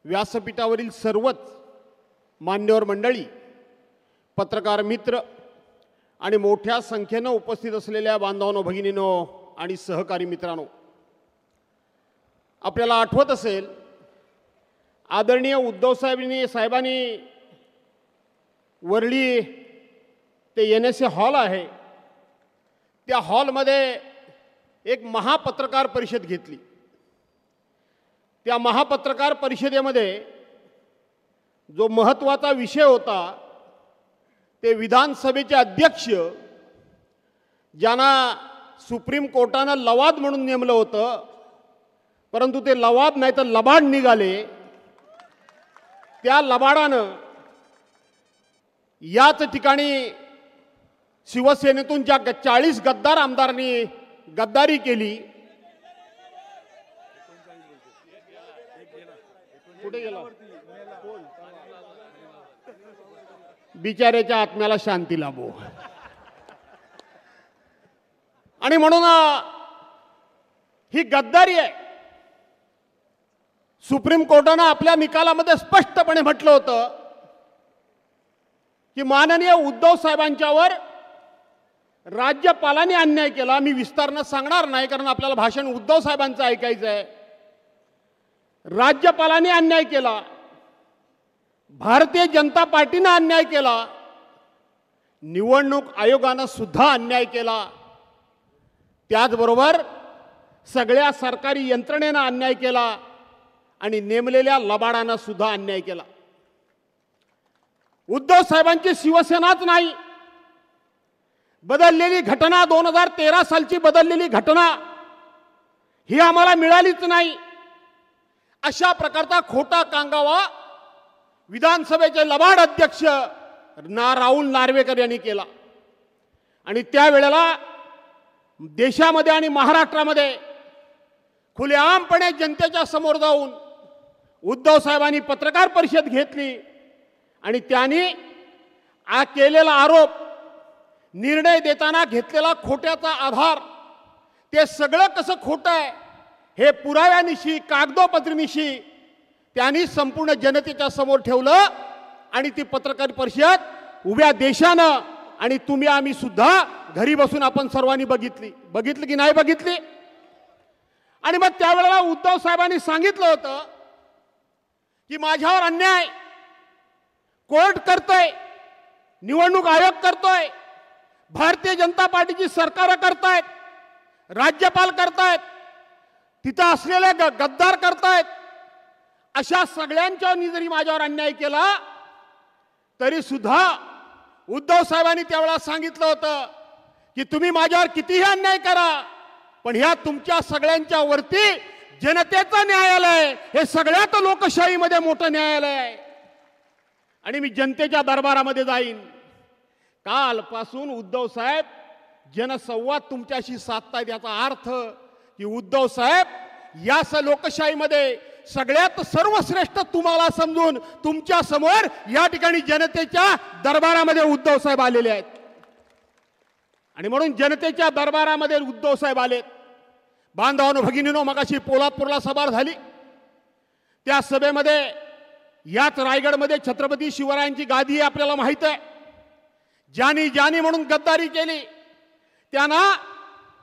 व्यासपीठावरील सर्वच मान्यवर मंडळी, पत्रकार मित्र आणि मोठ्या संख्येने उपस्थित असलेल्या बांधवांनो, भगिनींनो आणि सहकारी मित्रांनो, आपल्याला आठवत असेल आदरणीय उद्धव साहेबांनी वरळी ते NSA हॉल आहे, त्या हॉलमध्ये एक महापत्रकार परिषद घेतली। त्या महापत्रकार परिषदेमध्ये जो महत्त्वाचा विषय होता ते विधानसभेचे अध्यक्ष ज्यांना सुप्रीम कोर्टाने लवाद म्हणून नेमलं होतं, परंतु ते लवाद नाही तर लबाड निघाले। त्या लबाडानं याच ठिकाणी शिवसेनेतून ज्या 40 गद्दार आमदारांनी गद्दारी केली, कुठे गेला बिचाऱ्याच्या आत्म्याला शांती लाभो। आणि म्हणून ही गद्दारी आहे। सुप्रीम कोर्टाने आपल्या निकालामध्ये स्पष्टपणे म्हटलं होतं की माननीय उद्धव साहेबांच्यावर राज्यपालांनी अन्याय केला। मी विस्ताराने सांगणार नाही कारण आपल्याला भाषण उद्धव साहेबांचं ऐकायचं आहे। राज्यपालांनी अन्याय केला, भारतीय जनता पार्टीने अन्याय केला, निवडणूक आयोगाने सुद्धा अन्याय केला, त्याचबरोबर सगळ्या सरकारी यंत्रणेने अन्याय केला आणि नेमलेल्या लबाडाने सुद्धा अन्याय केला। उद्धव साहेबांची शिवसेनाच नाही, बदललेली घटना 2013 सालची बदललेली घटना ही आम्हाला मिळालीच नाही, अशा प्रकारचा खोटा कांगावा विधानसभेचे लबाड अध्यक्ष राहुल नार्वेकर यांनी केला। आणि त्यावेळेला देशामध्ये आणि महाराष्ट्रामध्ये खुलेआमपणे जनतेच्या समोर जाऊन उद्धव साहेबांनी पत्रकार परिषद घेतली आणि त्यांनी केलेला आरोप, निर्णय देताना घेतलेला खोट्याचा आधार, ते सगळं कसं खोटं आहे हे पुराव्यानिशी, कागदोपत्रीनिशी त्यांनी संपूर्ण जनतेच्या समोर ठेवलं। आणि ती पत्रकार परिषद उभ्या देशानं आणि तुम्ही आम्ही सुद्धा घरी बसून आपण सर्वांनी बघितली की नाही बघितली। आणि मग त्यावेळेला उद्धव साहेबांनी सांगितलं होतं की माझ्यावर अन्याय कोर्ट करतोय, निवडणूक आयोग करतोय, भारतीय जनता पार्टीची सरकार करतायत, राज्यपाल करतायत, तिथं असलेले गद्दार करतायत, अशा सगळ्यांच्या जरी माझ्यावर अन्याय केला तरी सुद्धा उद्धव साहेबांनी त्यावेळेला सांगितलं होतं की तुम्ही माझ्यावर कितीही अन्याय करा, पण ह्या तुमच्या सगळ्यांच्या वरती जनतेचं न्यायालय हे सगळ्यात लोकशाहीमध्ये मोठं न्यायालय आहे आणि मी जनतेच्या दरबारामध्ये जाईन। कालपासून उद्धव साहेब जनसंवाद तुमच्याशी साधतायत, याचा अर्थ की उद्धव साहेब या लोकशाहीमध्ये सगळ्यात सर्वश्रेष्ठ तुम्हाला समजून तुमच्या समोर या ठिकाणी जनतेच्या दरबारामध्ये उद्धव साहेब आलेले आहेत। आणि म्हणून जनतेच्या दरबारामध्ये उद्धव साहेब आलेत। बांधवांनो, भगिनींनो, मगाशी पोलादपूरला सभा झाली, त्या सभेमध्ये याच रायगडमध्ये छत्रपती शिवरायांची गादी आपल्याला माहित आहे। ज्यांनी म्हणून गद्दारी केली त्यांना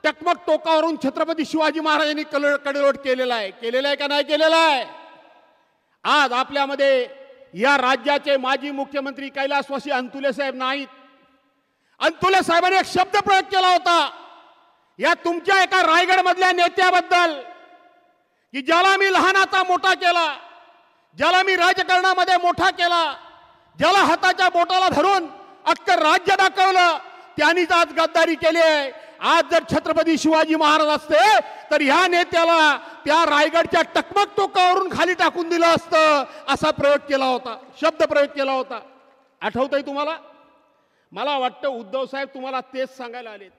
टकमक टोकावरून छत्रपती शिवाजी महाराजांनी कडेलोट केलेला आहे का नाही केलेला आहे। आज आपल्यामध्ये या राज्याचे माजी मुख्यमंत्री कैलासवासी अंतुले साहेब नाहीत। अंतुले साहेबांनी एक शब्द प्रयोग केला होता या तुमच्या एका रायगड मधल्या नेत्याबद्दल की ज्याला मी लहानाचा मोठा केला, ज्याला मी राजकारणामध्ये मोठा केला, ज्याला हाताच्या बोटाला धरून अख्खं राज्य दाखवलं, त्यांनीच आज गद्दारी केली आहे। आज जर छत्रपती शिवाजी महाराज असते तर ह्या नेत्याला त्या रायगडच्या टकमक टोकावरून खाली टाकून दिलं असतं, असा प्रयोग केला होता, शब्द प्रयोग केला होता। आठवतंय तुम्हाला? मला वाटतं उद्धव साहेब तुम्हाला तेच सांगायला आलेत।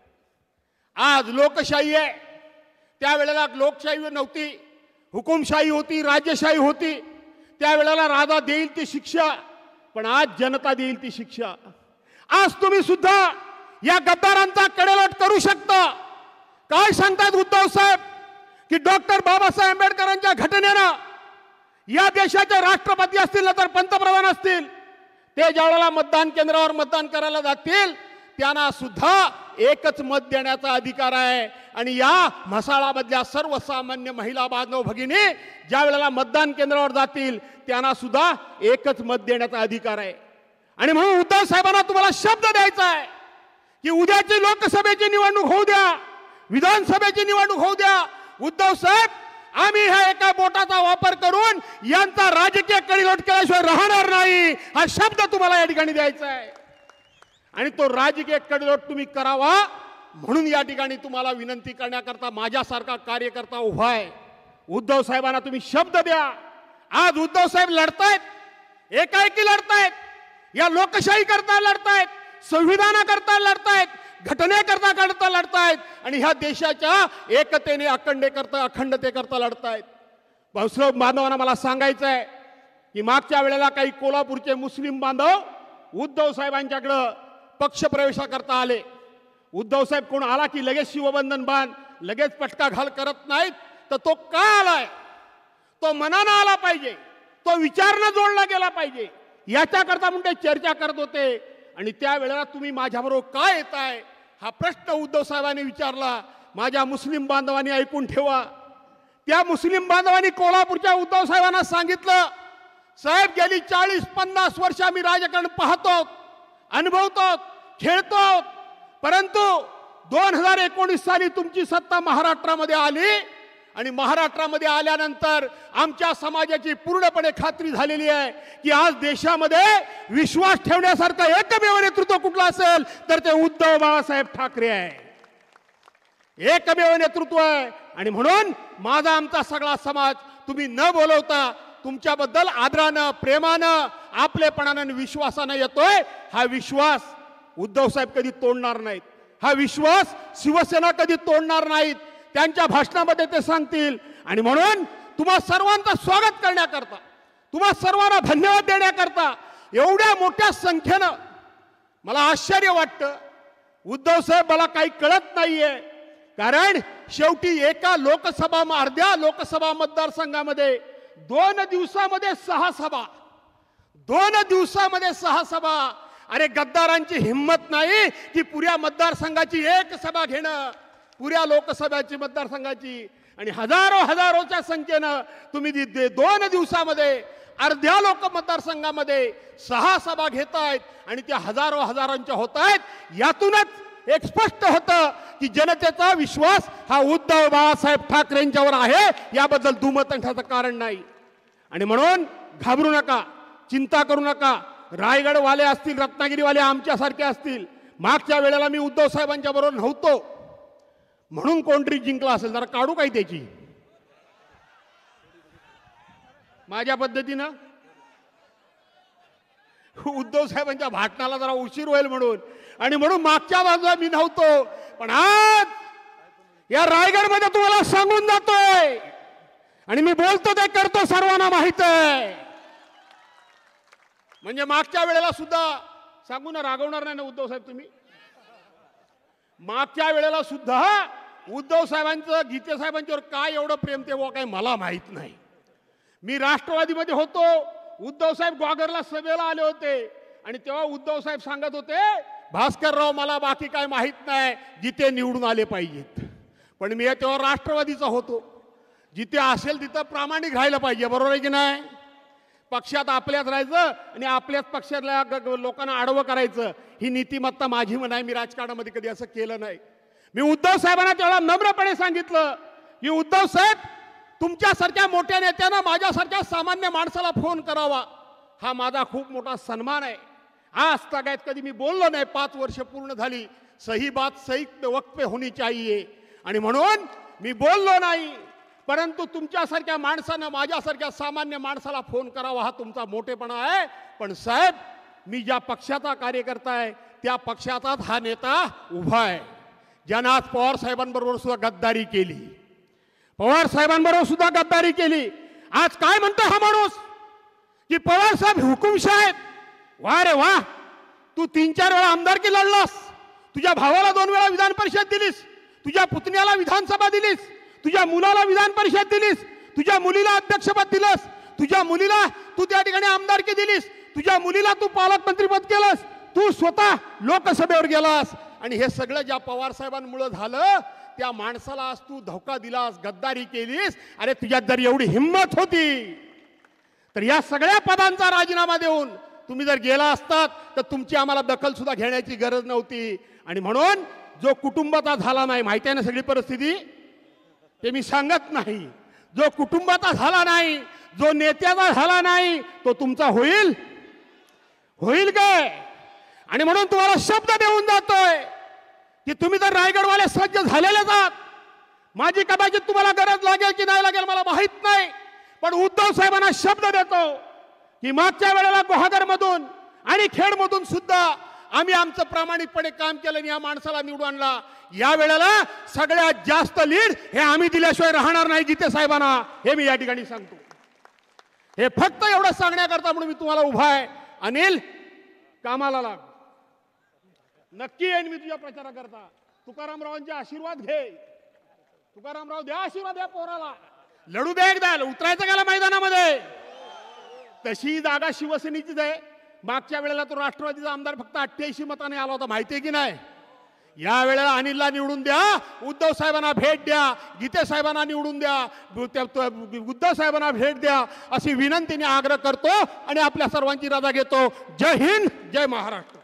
आज लोकशाही आहे, त्यावेळेला लोकशाही नव्हती, हुकुमशाही होती, राज्यशाही होती। त्यावेळेला राजा देईल ती शिक्षा, पण आज जनता देईल ती शिक्षा। आज तुम्ही सुद्धा या गद्दारांचा कडेलोट करू शकता। काय सांगतात उद्धव साहेब की डॉक्टर बाबासाहेब आंबेडकरांच्या घटनेनं या देशाचे राष्ट्रपती असतील ना तर पंतप्रधान असतील, ते ज्यावेळेला मतदान केंद्रावर मतदान करायला जातील त्यांना सुद्धा एकच मत देण्याचा अधिकार आहे. आणि या म्हसाळामधल्या सर्वसामान्य महिला बांधव भगिनी ज्या वेळेला मतदान केंद्रावर जातील त्यांना सुद्धा एकच मत देण्याचा अधिकार आहे. आणि म्हणून उद्धव साहेबांना तुम्हाला शब्द द्यायचा आहे की उद्याची लोकसभेची निवडणूक होऊ द्या, विधानसभेची निवडणूक होऊ द्या, उद्धव साहेब आम्ही ह्या एका बोटाचा वापर करून यांचा राजकीय कडिलोट केल्याशिवाय राहणार नाही, हा शब्द तुम्हाला या ठिकाणी द्यायचा आहे. आणि तो राजकीय कडिलोट तुम्ही करावा म्हणून या ठिकाणी तुम्हाला विनंती करण्याकरता माझ्यासारखा कार्यकर्ता उभा आहे. उद्धव साहेबांना तुम्ही शब्द द्या. आज उद्धव साहेब लढतायत, एकाएकी लढतायत, या लोकशाही करता लढतायत, संविधानाकरता लढतायत, घटनेकरता लढतायत आणि ह्या देशाच्या एकतेने अखंडतेकरता लढतायत. भाऊसाहेब बांधवांना मला सांगायचं आहे की मागच्या वेळेला काही कोल्हापूरचे मुस्लिम बांधव उद्धव साहेबांच्याकडे पक्षप्रवेशाकरता आले. उद्धव साहेब कोण आला की लगेच शिवबंधन बांध, लगेच पटका घाल करत नाहीत. तर तो का आलाय, तो मनानं आला पाहिजे, तो विचारनं जोडला गेला पाहिजे, याच्याकरता म्हणून ते चर्चा करत होते. आणि त्यावेळेला तुम्ही माझ्याबरोबर का येताय हा प्रश्न उद्धव साहेबांनी विचारला. माझ्या मुस्लिम बांधवांनी ऐकून ठेवा. त्या मुस्लिम बांधवांनी कोल्हापूरच्या उद्धव साहेबांना सांगितलं, साहेब गेली 40-50 वर्ष आम्ही राजकारण पाहतो, अनुभवतो, खेळतो, परंतु 2019 साली तुमची सत्ता महाराष्ट्रामध्ये आली आणि महाराष्ट्रामध्ये आल्यानंतर आमच्या समाजाची पूर्णपणे खात्री झालेली आहे की आज देशामध्ये विश्वास ठेवण्यासारखं एकमेव नेतृत्व कुठलं असेल तर ते उद्धव बाळासाहेब ठाकरे आहे. एकमेव नेतृत्व आहे. आणि म्हणून माझा आमचा सगळा समाज तुम्ही न बोलवता तुमच्याबद्दल आदरानं, प्रेमानं, आपलेपणानं आणि विश्वासानं येतोय. हा विश्वास उद्धव साहेब कधी तोडणार नाहीत, हा विश्वास शिवसेना कधी तोडणार नाहीत. त्यांच्या भाषणामध्ये ते सांगतील. आणि म्हणून तुम्हा सर्वांचं स्वागत करण्याकरता, तुम्हा सर्वांना धन्यवाद देण्याकरता एवढ्या मोठ्या संख्येनं मला आश्चर्य वाटतं. उद्धव साहेब मला काही कळत नाहीये, कारण शेवटी एका अर्ध्या लोकसभा मतदारसंघामध्ये 2 दिवसामध्ये 6 सभा, 2 दिवसामध्ये 6 सभा. अरे गद्दारांची हिम्मत नाही की पुऱ्या मतदारसंघाची एक सभा घेणं, पुऱ्या लोकसभेची मतदारसंघाची. आणि हजारोच्या संख्येनं तुम्ही 2 दिवसामध्ये अर्ध्या मतदारसंघामध्ये 6 सभा घेतायत आणि त्या हजारांच्या होत आहेत. यातूनच एक स्पष्ट होतं की जनतेचा विश्वास हा उद्धव बाळासाहेब ठाकरेंच्यावर आहे, याबद्दल दुमत कारण नाही. आणि म्हणून घाबरू नका, चिंता करू नका. रायगडवाले असतील, रत्नागिरीवाले आमच्यासारखे असतील, मागच्या वेळेला मी उद्धव साहेबांच्या बरोबर नव्हतो म्हणून कोणतरी जिंकला असेल, जरा काढू काही त्याची माझ्या पद्धतीनं. उद्धव साहेबांच्या भाषणाला जरा उशीर होईल म्हणून, आणि म्हणून मागच्या बाजूला मी नव्हतो. पण आज या रायगडमध्ये तुम्हाला सांगून जातोय आणि मी बोलतो ते करतो, सर्वांना माहित आहे. म्हणजे मागच्या वेळेला सुद्धा सांगू ना, रागवणार नाही ना उद्धव साहेब तुम्ही. मागच्या वेळेला सुद्धा उद्धव साहेबांचं गीते साहेबांच्यावर काय एवढं प्रेम ते काही मला माहित नाही. मी राष्ट्रवादीमध्ये होतो, उद्धव साहेब ग्वागरला सभेला आले होते आणि तेव्हा उद्धव साहेब सांगत होते, भास्करराव मला बाकी काय माहित नाही, जिथे निवडून आले पाहिजेत. पण मी तेव्हा राष्ट्रवादीचा होतो. जिथे असेल तिथं प्रामाणिक राहायला पाहिजे, बरोबर आहे की नाही. पक्षात आपल्यात राहायचं आणि आपल्याच पक्षातल्या लोकांना आडवं करायचं, ही नीतिमत्ता माझी नाही. मी राजकारणामध्ये कधी असं केलं नाही. मी उद्धव साहेबांना तेवढा नम्रपणे सांगितलं की उद्धव साहेब, तुमच्यासारख्या मोठ्या नेत्यानं माझ्यासारख्या सामान्य माणसाला फोन करावा, हा माझा खूप मोठा सन्मान आहे. आज तगायत कधी मी बोललो नाही. 5 वर्ष पूर्ण झाली. सही बात सही वक्त पे होनी चाहिए. आणि म्हणून मी बोललो नाही. परंतु तुमच्यासारख्या माणसानं माझ्यासारख्या सामान्य माणसाला फोन करावा, हा तुमचा मोठेपणा आहे. पण साहेब, मी ज्या पक्षाचा कार्यकर्ता आहे त्या पक्षाचाच हा नेता उभा आहे, ज्यानं आज पवार साहेबांबरोबर सुद्धा गद्दारी केली, पवार साहेबांबरोबर सुद्धा गद्दारी केली. आज काय म्हणतो हा माणूस की पवार साहेब हुकुमशाह आहेत. वा रे वा, तू 3-4 वेळा आमदारकी लढलास, तुझ्या भावाला 2 वेळा विधान परिषद दिलीस, तुझ्या पुतण्याला विधानसभा दिलीस, तुझ्या मुलाला विधान परिषद दिलीस, तुझ्या मुलीला अध्यक्षपद दिलंस, तुझ्या मुलीला तू त्या ठिकाणी आमदारकी दिलीस, तुझ्या मुलीला तू पालकमंत्रीपद केलंस, तू स्वतः लोकसभेवर गेलास आणि हे सगळं ज्या पवार साहेबांमुळे झालं त्या माणसाला आज तू धोका दिलास, गद्दारी केलीस. अरे तुझ्यात जर एवढी हिंमत होती तर या सगळ्या पदांचा राजीनामा देऊन तुम्ही जर गेला असतात तर तुमची आम्हाला दखल सुद्धा घेण्याची गरज नव्हती. आणि म्हणून जो कुटुंबाचा झाला नाही, माहिती आहे ना सगळी परिस्थिती, ते मी सांगत नाही, जो कुटुंबाचा झाला नाही, जो नेत्याचा झाला नाही, तो तुमचा होईल होईल काय. आणि म्हणून तुम्हाला शब्द देऊन जातोय की तुम्ही जर रायगडवाले सज्ज झालेलेच आहात. माझी कदाचित तुम्हाला गरज लागेल की नाही लागेल मला माहित नाही, पण उद्धव साहेबांना शब्द देतो की मागच्या वेळेला गुहागरमधून आणि खेडमधून सुद्धा आम्ही आमचं प्रामाणिकपणे काम केलं आणि या माणसाला निवडून आणला. या वेळेला सगळ्यात जास्त लीड हे आम्ही दिल्याशिवाय राहणार नाही गीते साहेबांना, हे मी या ठिकाणी सांगतो. हे फक्त एवढं सांगण्याकरता म्हणून मी तुम्हाला उभा आहे. अनिल, कामाला लाग, नक्की येईन मी तुझ्या प्रचाराकरता. तुकारामरावांचे आशीर्वाद घे. तुकारामराव द्या आशीर्वाद या पोराला, लढू दे एकदा, उतरायचं गेला मैदानामध्ये. तशी जागा शिवसेनेचीच आहे. मागच्या वेळेला तो राष्ट्रवादीचा आमदार फक्त 88 मताने आला होता, माहितीये की नाही. या वेळेला अनिलला निवडून द्या, उद्धव साहेबांना भेट द्या, गीते साहेबांना निवडून द्या, उद्धव साहेबांना भेट द्या अशी विनंतीने आग्रह करतो आणि आपल्या सर्वांची रजा घेतो. जय हिंद, जय महाराष्ट्र.